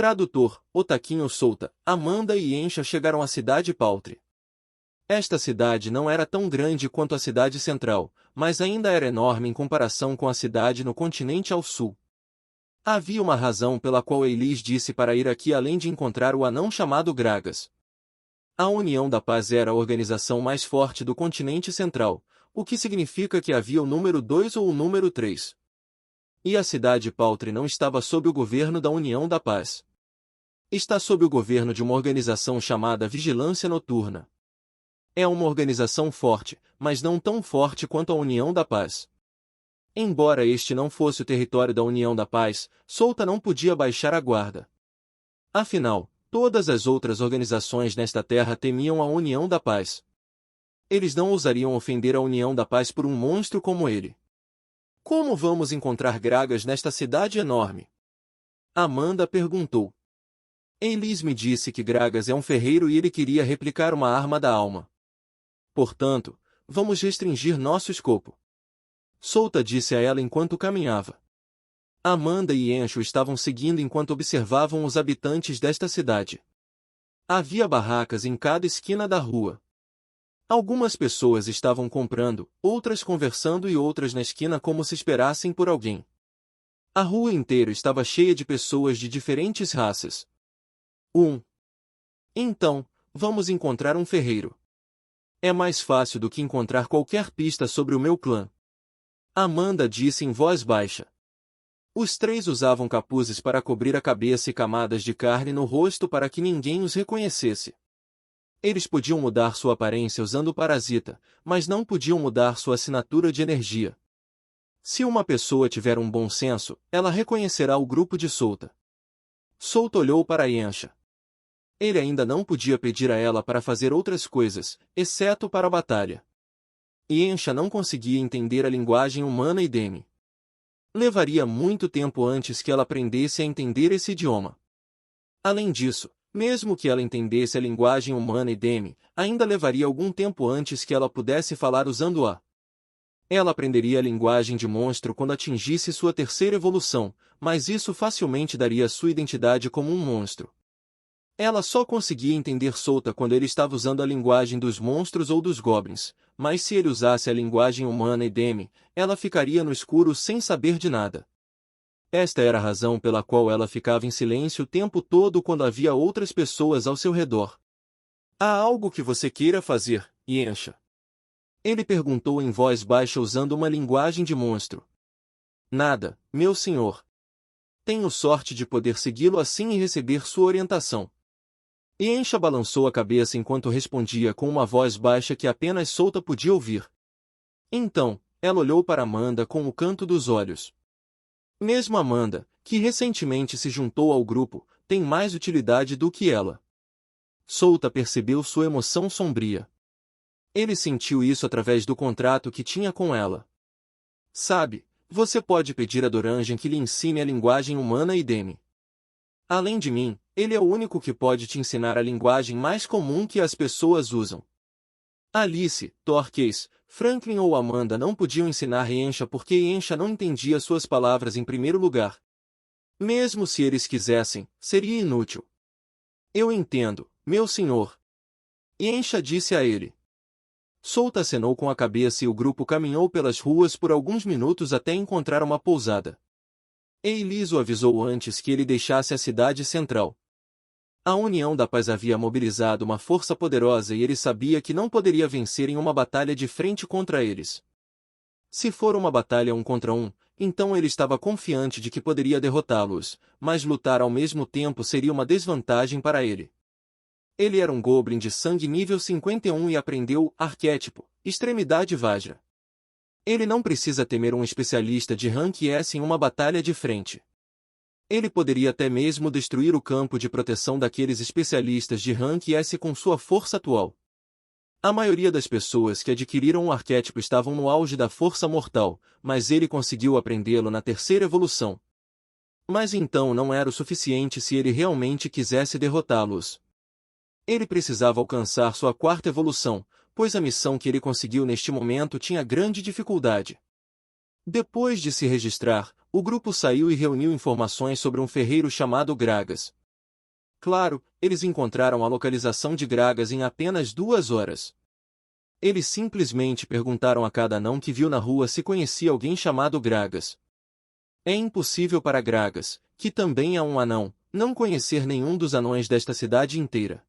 Tradutor, Otaquinho Solta, Amanda e Ensha chegaram à cidade Paltre. Esta cidade não era tão grande quanto a cidade central, mas ainda era enorme em comparação com a cidade no continente ao sul. Havia uma razão pela qual Elis disse para ir aqui além de encontrar o anão chamado Gragas. A União da Paz era a organização mais forte do continente central, o que significa que havia o número 2 ou o número 3. E a cidade Paltre não estava sob o governo da União da Paz. Está sob o governo de uma organização chamada Vigilância Noturna. É uma organização forte, mas não tão forte quanto a União da Paz. Embora este não fosse o território da União da Paz, Solta não podia baixar a guarda. Afinal, todas as outras organizações nesta terra temiam a União da Paz. Eles não ousariam ofender a União da Paz por um monstro como ele. Como vamos encontrar Gragas nesta cidade enorme? Amanda perguntou. Elis me disse que Gragas é um ferreiro e ele queria replicar uma arma da alma. Portanto, vamos restringir nosso escopo. Solta disse a ela enquanto caminhava. Amanda e Ensha estavam seguindo enquanto observavam os habitantes desta cidade. Havia barracas em cada esquina da rua. Algumas pessoas estavam comprando, outras conversando e outras na esquina como se esperassem por alguém. A rua inteira estava cheia de pessoas de diferentes raças. Então, vamos encontrar um ferreiro. É mais fácil do que encontrar qualquer pista sobre o meu clã. Amanda disse em voz baixa. Os três usavam capuzes para cobrir a cabeça e camadas de carne no rosto para que ninguém os reconhecesse. Eles podiam mudar sua aparência usando parasita, mas não podiam mudar sua assinatura de energia. Se uma pessoa tiver um bom senso, ela reconhecerá o grupo de Solta. Solta olhou para Ensha. Ele ainda não podia pedir a ela para fazer outras coisas, exceto para a batalha. E Ensha não conseguia entender a linguagem humana e Demi. Levaria muito tempo antes que ela aprendesse a entender esse idioma. Além disso, mesmo que ela entendesse a linguagem humana e Demi, ainda levaria algum tempo antes que ela pudesse falar usando-a. Ela aprenderia a linguagem de monstro quando atingisse sua terceira evolução, mas isso facilmente daria sua identidade como um monstro. Ela só conseguia entender Solta quando ele estava usando a linguagem dos monstros ou dos goblins, mas se ele usasse a linguagem humana e Demi, ela ficaria no escuro sem saber de nada. Esta era a razão pela qual ela ficava em silêncio o tempo todo quando havia outras pessoas ao seu redor. Há algo que você queira fazer, Ensha? Ele perguntou em voz baixa usando uma linguagem de monstro. Nada, meu senhor. Tenho sorte de poder segui-lo assim e receber sua orientação. Ensha balançou a cabeça enquanto respondia com uma voz baixa que apenas Solta podia ouvir. Então, ela olhou para Amanda com o canto dos olhos. Mesmo Amanda, que recentemente se juntou ao grupo, tem mais utilidade do que ela. Solta percebeu sua emoção sombria. Ele sentiu isso através do contrato que tinha com ela. Sabe, você pode pedir a Doranjan que lhe ensine a linguagem humana e Demi. Além de mim, ele é o único que pode te ensinar a linguagem mais comum que as pessoas usam. Alice, Torquace, Franklin ou Amanda não podiam ensinar Ensha porque Ensha não entendia suas palavras em primeiro lugar. Mesmo se eles quisessem, seria inútil. Eu entendo, meu senhor. Ensha disse a ele. Solta acenou com a cabeça e o grupo caminhou pelas ruas por alguns minutos até encontrar uma pousada. Elis o avisou antes que ele deixasse a cidade central. A União da Paz havia mobilizado uma força poderosa e ele sabia que não poderia vencer em uma batalha de frente contra eles. Se for uma batalha 1 contra 1, então ele estava confiante de que poderia derrotá-los, mas lutar ao mesmo tempo seria uma desvantagem para ele. Ele era um Goblin de sangue nível 51 e aprendeu Arquétipo, Extremidade Vajra. Ele não precisa temer um especialista de rank S em uma batalha de frente. Ele poderia até mesmo destruir o campo de proteção daqueles especialistas de rank S com sua força atual. A maioria das pessoas que adquiriram o arquétipo estavam no auge da força mortal, mas ele conseguiu aprendê-lo na terceira evolução. Mas então não era o suficiente se ele realmente quisesse derrotá-los. Ele precisava alcançar sua quarta evolução, pois a missão que ele conseguiu neste momento tinha grande dificuldade. Depois de se registrar, o grupo saiu e reuniu informações sobre um ferreiro chamado Gragas. Claro, eles encontraram a localização de Gragas em apenas 2 horas. Eles simplesmente perguntaram a cada anão que viu na rua se conhecia alguém chamado Gragas. É impossível para Gragas, que também é um anão, não conhecer nenhum dos anões desta cidade inteira.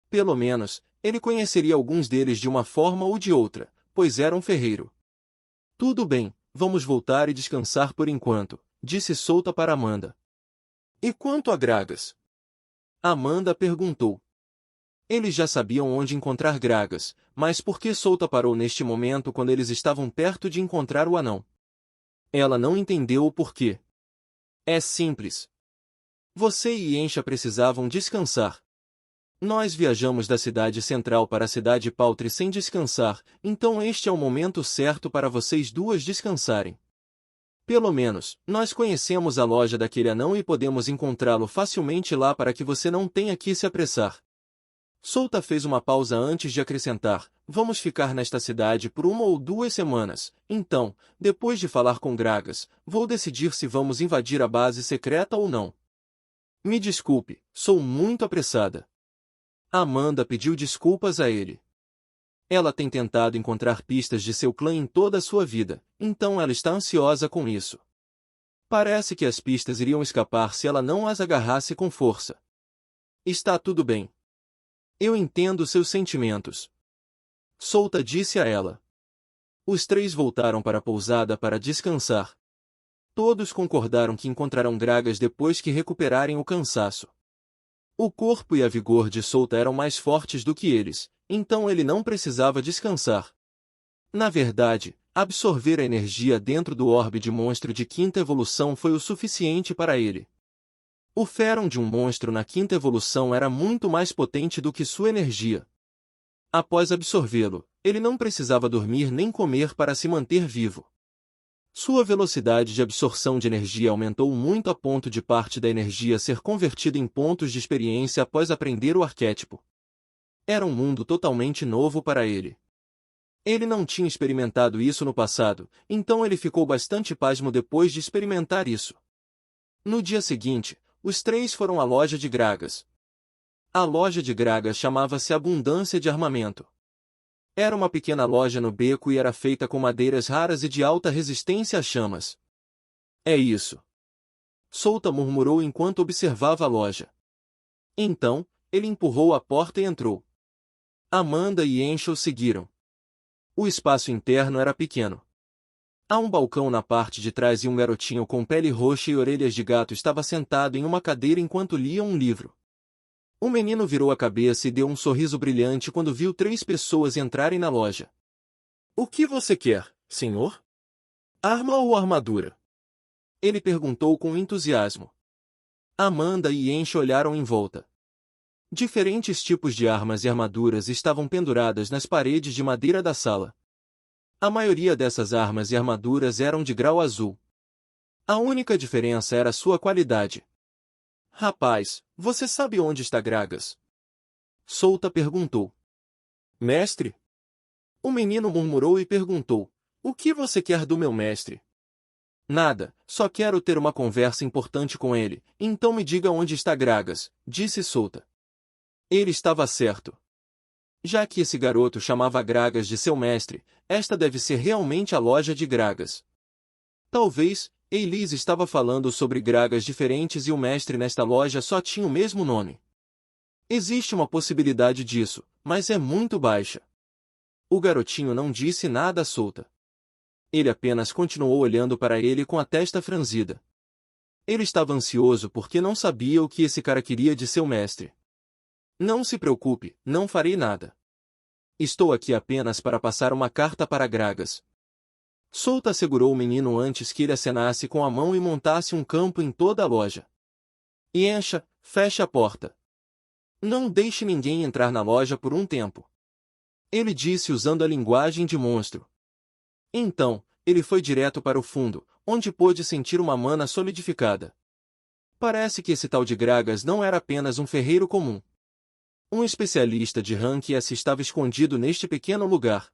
Pelo menos, ele conheceria alguns deles de uma forma ou de outra, pois era um ferreiro. Tudo bem, vamos voltar e descansar por enquanto, disse Solta para Amanda. E quanto a Gragas? Amanda perguntou. Eles já sabiam onde encontrar Gragas, mas por que Solta parou neste momento quando eles estavam perto de encontrar o anão? Ela não entendeu o porquê. É simples. Você e Ensha precisavam descansar. Nós viajamos da cidade central para a cidade Paltre sem descansar, então este é o momento certo para vocês duas descansarem. Pelo menos, nós conhecemos a loja daquele anão e podemos encontrá-lo facilmente lá para que você não tenha que se apressar. Solta fez uma pausa antes de acrescentar, vamos ficar nesta cidade por 1 ou 2 semanas, então, depois de falar com Gragas, vou decidir se vamos invadir a base secreta ou não. Me desculpe, sou muito apressada. Amanda pediu desculpas a ele. Ela tem tentado encontrar pistas de seu clã em toda a sua vida, então ela está ansiosa com isso. Parece que as pistas iriam escapar se ela não as agarrasse com força. Está tudo bem. Eu entendo seus sentimentos. Solta disse a ela. Os 3 voltaram para a pousada para descansar. Todos concordaram que encontrarão Gragas depois que recuperarem o cansaço. O corpo e a vigor de Solta eram mais fortes do que eles, então ele não precisava descansar. Na verdade, absorver a energia dentro do orbe de monstro de 5ª evolução foi o suficiente para ele. O Feron de um monstro na 5ª evolução era muito mais potente do que sua energia. Após absorvê-lo, ele não precisava dormir nem comer para se manter vivo. Sua velocidade de absorção de energia aumentou muito a ponto de parte da energia ser convertida em pontos de experiência após aprender o arquétipo. Era um mundo totalmente novo para ele. Ele não tinha experimentado isso no passado, então ele ficou bastante pasmo depois de experimentar isso. No dia seguinte, os 3 foram à loja de Gragas. A loja de Gragas chamava-se Abundância de Armamento. Era uma pequena loja no beco e era feita com madeiras raras e de alta resistência a chamas. É isso. Solta murmurou enquanto observava a loja. Então, ele empurrou a porta e entrou. Amanda e Ensha o seguiram. O espaço interno era pequeno. Há um balcão na parte de trás e um garotinho com pele roxa e orelhas de gato estava sentado em uma cadeira enquanto lia um livro. O menino virou a cabeça e deu um sorriso brilhante quando viu 3 pessoas entrarem na loja. O que você quer, senhor? Arma ou armadura? Ele perguntou com entusiasmo. Amanda e Ensha olharam em volta. Diferentes tipos de armas e armaduras estavam penduradas nas paredes de madeira da sala. A maioria dessas armas e armaduras eram de grau azul. A única diferença era sua qualidade. Rapaz, você sabe onde está Gragas? Solta perguntou. Mestre? O menino murmurou e perguntou, o que você quer do meu mestre? Nada, só quero ter uma conversa importante com ele, então me diga onde está Gragas, disse Solta. Ele estava certo. Já que esse garoto chamava Gragas de seu mestre, esta deve ser realmente a loja de Gragas. Talvez, Elise estava falando sobre Gragas diferentes e o mestre nesta loja só tinha o mesmo nome. Existe uma possibilidade disso, mas é muito baixa. O garotinho não disse nada a Solta. Ele apenas continuou olhando para ele com a testa franzida. Ele estava ansioso porque não sabia o que esse cara queria de seu mestre. Não se preocupe, não farei nada. Estou aqui apenas para passar uma carta para Gragas. Solta segurou o menino antes que ele acenasse com a mão e montasse um campo em toda a loja. Ensha, feche a porta. Não deixe ninguém entrar na loja por um tempo. Ele disse usando a linguagem de monstro. Então, ele foi direto para o fundo, onde pôde sentir uma mana solidificada. Parece que esse tal de Gragas não era apenas um ferreiro comum. Um especialista de rank S estava escondido neste pequeno lugar.